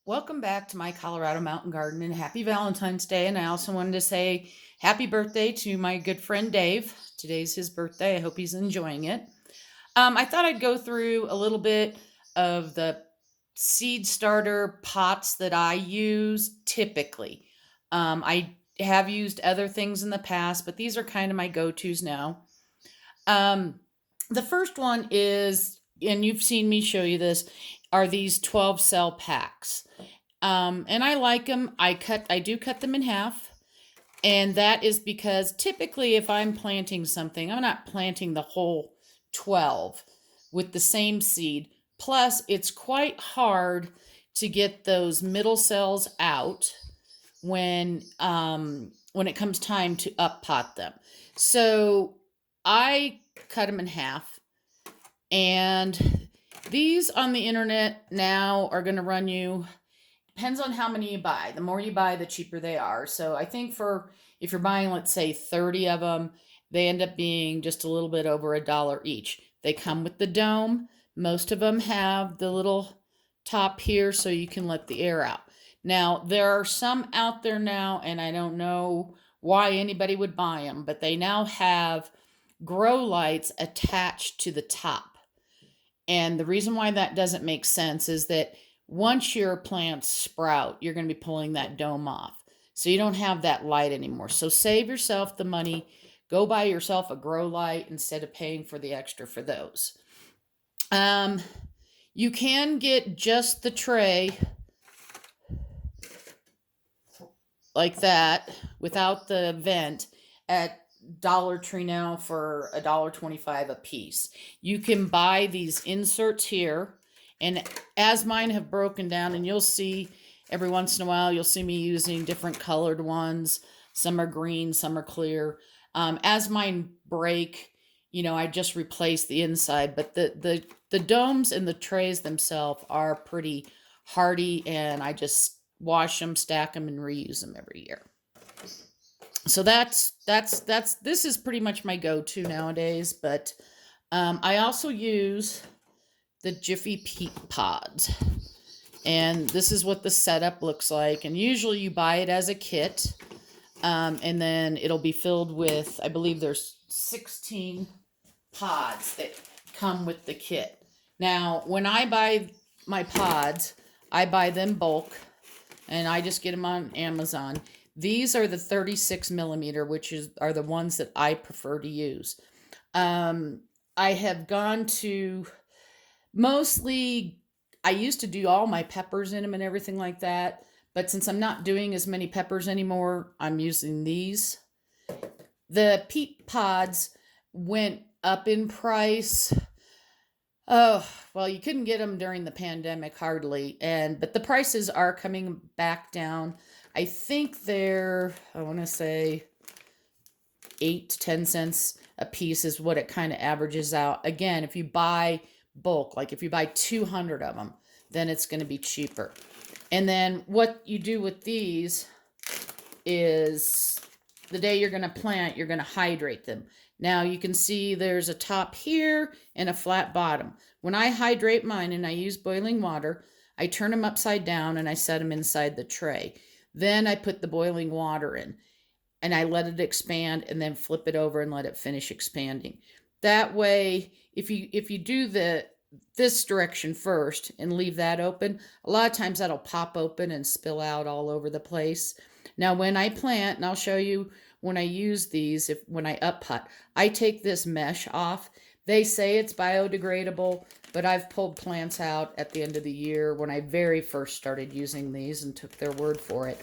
Welcome back to my Colorado Mountain Garden and happy Valentine's Day. And I also wanted to say happy birthday to my good friend Dave. Today's his birthday. I hope he's enjoying it. I thought I'd go through a little bit of the seed starter pots that I use typically. I have used other things in the past, but these are kind of my go tos now. Um, the first one is, and you've seen me show you this, are these 12 cell packs. And I like them. I do cut them in half. And that is because typically if I'm planting something, I'm not planting the whole 12 with the same seed. Plus, it's quite hard to get those middle cells out when it comes time to up pot them. So I cut them in half, and these on the internet now are going to run you, depends on how many you buy. The more you buy, the cheaper they are. So I think for if you're buying, let's say 30 of them, they end up being just a little bit over $1 each. They come with the dome. Most of them have the little top here so you can let the air out. Now, there are some out there now, and I don't know why anybody would buy them, but they now have grow lights attached to the top. And the reason why that doesn't make sense is that once your plants sprout, you're going to be pulling that dome off. So you don't have that light anymore. So save yourself the money. Go buy yourself a grow light instead of paying for the extra for those. Um, you can get just the tray like that without the vent at Dollar Tree now for $1.25 a piece. You can buy these inserts here, and as mine have broken down, and you'll see every once in a while, you'll see me using different colored ones. Some are green, some are clear. As mine break, I just replace the inside, but the domes and the trays themselves are pretty hardy, and I just wash them, stack them, and reuse them every year. So that's this is pretty much my go-to nowadays. But I also use the Jiffy Peat pods, and this is what the setup looks like. And usually you buy it as a kit, and then it'll be filled with, I believe there's 16 pods that come with the kit. Now, when I buy my pods, I buy them bulk, and I just get them on Amazon. These are the 36 millimeter, which are the ones that I prefer to use. I have gone to mostly, I used to do all my peppers in them and everything like that. But since I'm not doing as many peppers anymore, I'm using these. The peat pods went up in price. Oh, well, you couldn't get them during the pandemic hardly, but the prices are coming back down. I think they're, I want to say 8 to 10 cents a piece is what it kind of averages out. Again, if you buy bulk, like if you buy 200 of them, then it's going to be cheaper. And then what you do with these is the day you're going to plant, you're going to hydrate them. Now you can see there's a top here and a flat bottom. When I hydrate mine and I use boiling water, I turn them upside down and I set them inside the tray. Then I put the boiling water in and I let it expand and then flip it over and let it finish expanding. That way, if you do this direction first and leave that open, a lot of times that'll pop open and spill out all over the place. Now, when I plant, and I'll show you when I use these, when I up pot, I take this mesh off. They say it's biodegradable, but I've pulled plants out at the end of the year when I very first started using these and took their word for it,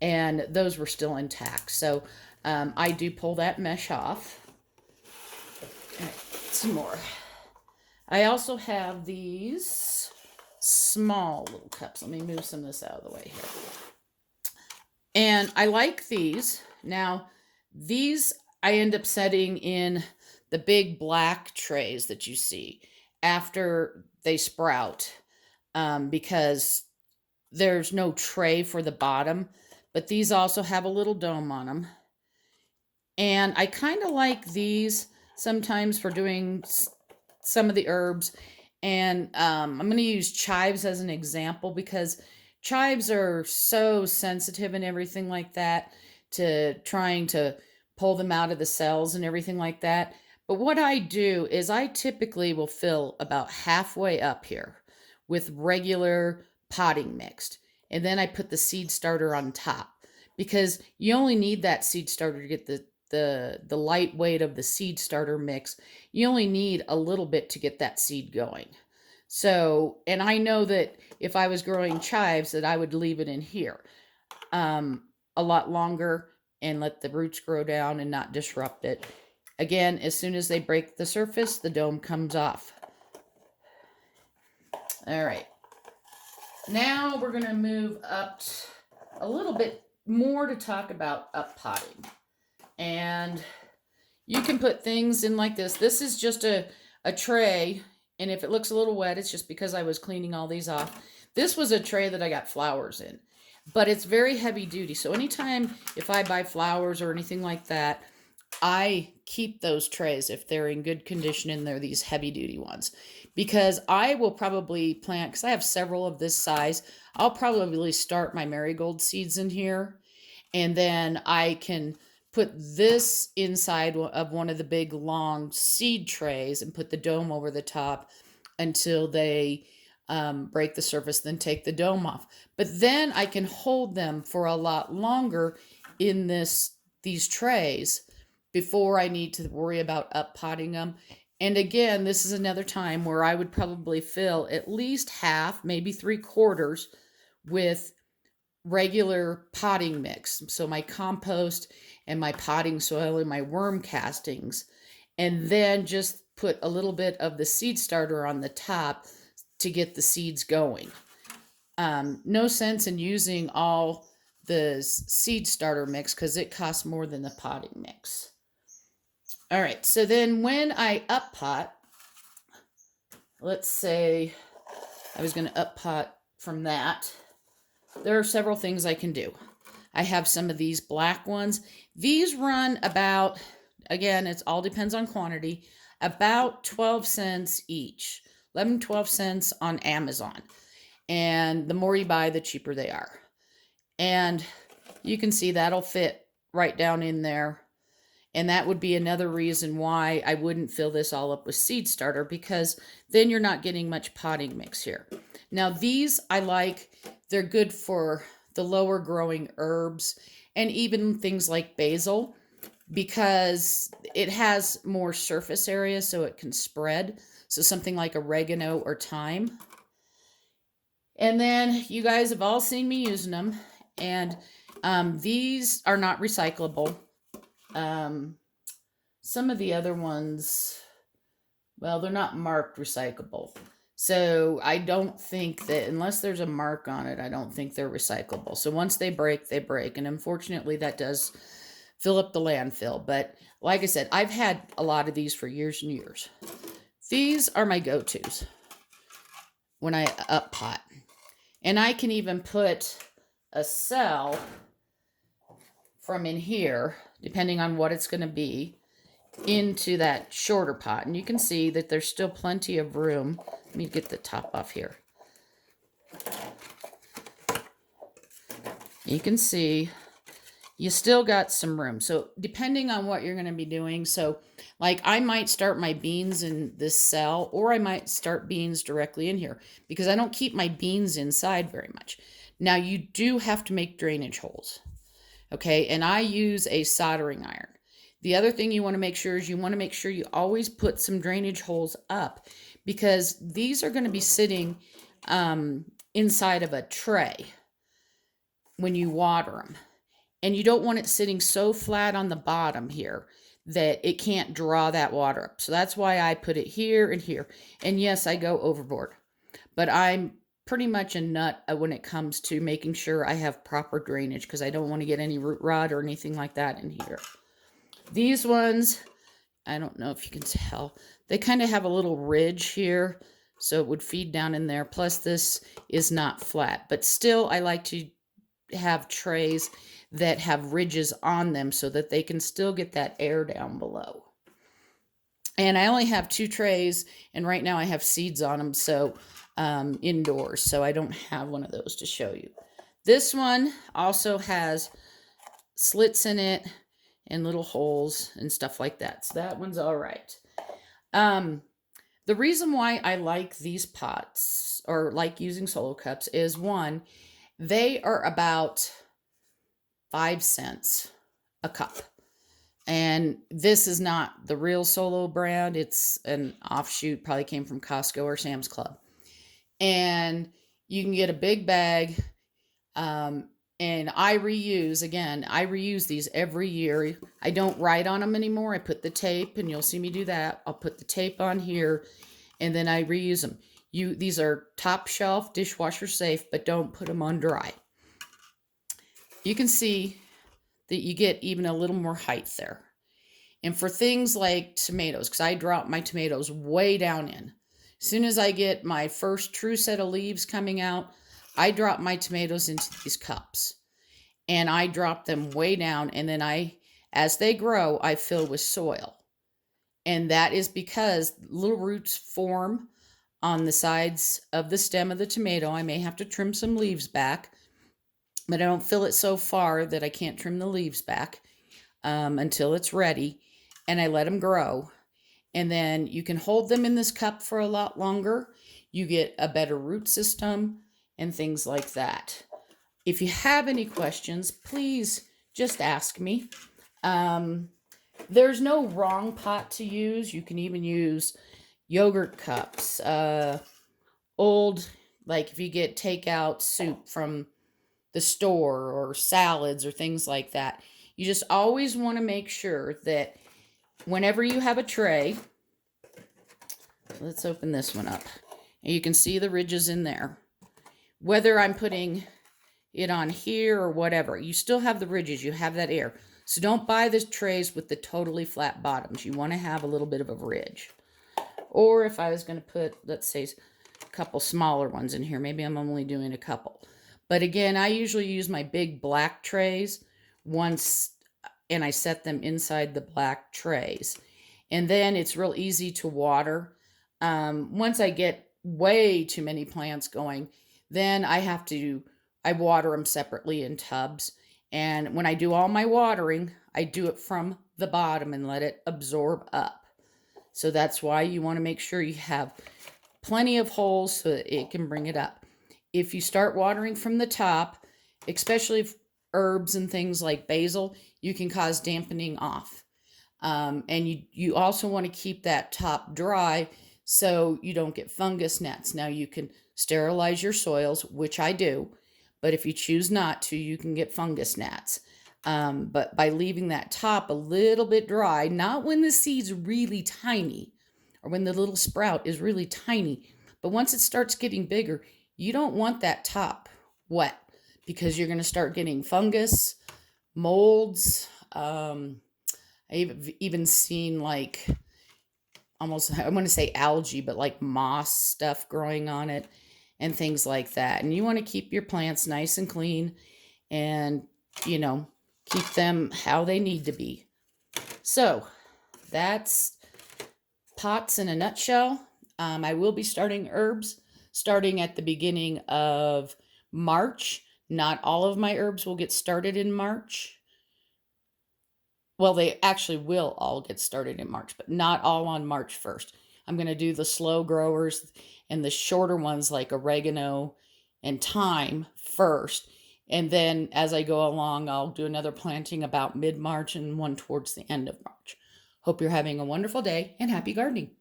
and those were still intact. So I do pull that mesh off. All right, some more. I also have these small little cups. Let me move some of this out of the way here. And I like these. Now, these I end up setting in the big black trays that you see after they sprout, because there's no tray for the bottom, but these also have a little dome on them. And I kind of like these sometimes for doing some of the herbs. And I'm going to use chives as an example because Chives are so sensitive and everything like that to trying to pull them out of the cells and everything like that. But what I do is I typically will fill about halfway up here with regular potting mixed. And then I put the seed starter on top because you only need that seed starter to get the light weight of the seed starter mix. You only need a little bit to get that seed going. So, and I know that if I was growing chives that I would leave it in here a lot longer and let the roots grow down and not disrupt it. Again, as soon as they break the surface, the dome comes off. All right. Now we're going to move up a little bit more to talk about up potting. And you can put things in like this. This is just a tray. And if it looks a little wet, it's just because I was cleaning all these off. This was a tray that I got flowers in. But it's very heavy duty. So anytime if I buy flowers or anything like that, I keep those trays if they're in good condition and they're these heavy duty ones. Because I will probably plant, because I have several of this size, I'll probably start my marigold seeds in here. And then I can put this inside of one of the big long seed trays and put the dome over the top until they break the surface, then take the dome off. But then I can hold them for a lot longer in these trays before I need to worry about up potting them. And again, this is another time where I would probably fill at least half, maybe 3/4 with regular potting mix. So my compost and my potting soil and my worm castings, and then just put a little bit of the seed starter on the top to get the seeds going. No sense in using all the seed starter mix because it costs more than the potting mix. All right, so then when I up pot, let's say I was going to up pot from that, there are several things I can do. I have some of these black ones. These run about, again, it all depends on quantity, about 12 cents each. 11, 12 cents on Amazon. And the more you buy, the cheaper they are. And you can see that'll fit right down in there. And that would be another reason why I wouldn't fill this all up with seed starter, because then you're not getting much potting mix here. Now these I like, they're good for the lower growing herbs and even things like basil, because it has more surface area so it can spread. So something like oregano or thyme. And then you guys have all seen me using them. And these are not recyclable. Some of the other ones, well, they're not marked recyclable. So I don't think that, unless there's a mark on it, I don't think they're recyclable. So once they break, they break. And unfortunately, that does fill up the landfill. But like I said, I've had a lot of these for years and years. These are my go-tos when I up pot. And I can even put a cell from in here, depending on what it's going to be, into that shorter pot. And you can see that there's still plenty of room. Let me get the top off here. You can see you still got some room. So depending on what you're going to be doing, so like I might start my beans in this cell, or I might start beans directly in here, because I don't keep my beans inside very much. Now you do have to make drainage holes. Okay, and I use a soldering iron. The other thing you want to make sure is you want to make sure you always put some drainage holes up, because these are going to be sitting inside of a tray when you water them. And you don't want it sitting so flat on the bottom here that it can't draw that water up. So that's why I put it here and here. And yes, I go overboard. But I'm pretty much a nut when it comes to making sure I have proper drainage, because I don't want to get any root rot or anything like that in here. These ones, I don't know if you can tell, they kind of have a little ridge here, so it would feed down in there. Plus this is not flat, but still I like to have trays that have ridges on them so that they can still get that air down below. And I only have 2 trays, and right now I have seeds on them, so indoors, so I don't have one of those to show you. This one also has slits in it and little holes and stuff like that, so that one's all right. The reason why I like these pots or like using solo cups is, one, they are about 5 cents a cup. And this is not the real Solo brand. It's an offshoot, probably came from Costco or Sam's Club. And you can get a big bag. And I reuse these every year. I don't write on them anymore. I put the tape, and you'll see me do that. I'll put the tape on here, and then I reuse them. These are top shelf, dishwasher safe, but don't put them on dry. You can see that you get even a little more height there. And for things like tomatoes, because I drop my tomatoes way down in. As soon as I get my first true set of leaves coming out, I drop my tomatoes into these cups. And I drop them way down, and then as they grow, I fill with soil. And that is because little roots form on the sides of the stem of the tomato. I may have to trim some leaves back, but I don't fill it so far that I can't trim the leaves back until it's ready, and I let them grow. And then you can hold them in this cup for a lot longer. You get a better root system and things like that. If you have any questions, please just ask me. There's no wrong pot to use. You can even use yogurt cups, old, like if you get takeout soup from the store or salads or things like that. You just always want to make sure that whenever you have a tray, let's open this one up. And you can see the ridges in there. Whether I'm putting it on here or whatever, you still have the ridges. You have that air. So don't buy the trays with the totally flat bottoms. You want to have a little bit of a ridge. Or if I was going to put, let's say, a couple smaller ones in here, maybe I'm only doing a couple. But again, I usually use my big black trays once, and I set them inside the black trays. And then it's real easy to water. Once I get way too many plants going, then I water them separately in tubs. And when I do all my watering, I do it from the bottom and let it absorb up. So that's why you want to make sure you have plenty of holes so that it can bring it up. If you start watering from the top, especially herbs and things like basil, you can cause dampening off. And you also want to keep that top dry so you don't get fungus gnats. Now you can sterilize your soils, which I do, but if you choose not to, you can get fungus gnats. But by leaving that top a little bit dry, not when the seed's really tiny or when the little sprout is really tiny, but once it starts getting bigger, you don't want that top wet because you're going to start getting fungus, molds. I've even seen like almost, I want to say algae, but like moss stuff growing on it and things like that. And you want to keep your plants nice and clean and, keep them how they need to be. So that's pots in a nutshell. I will be starting herbs starting at the beginning of March. Not all of my herbs will get started in March. Well, they actually will all get started in March, but not all on March 1st. I'm going to do the slow growers and the shorter ones like oregano and thyme first. And then as I go along, I'll do another planting about mid-March and one towards the end of March. Hope you're having a wonderful day and happy gardening.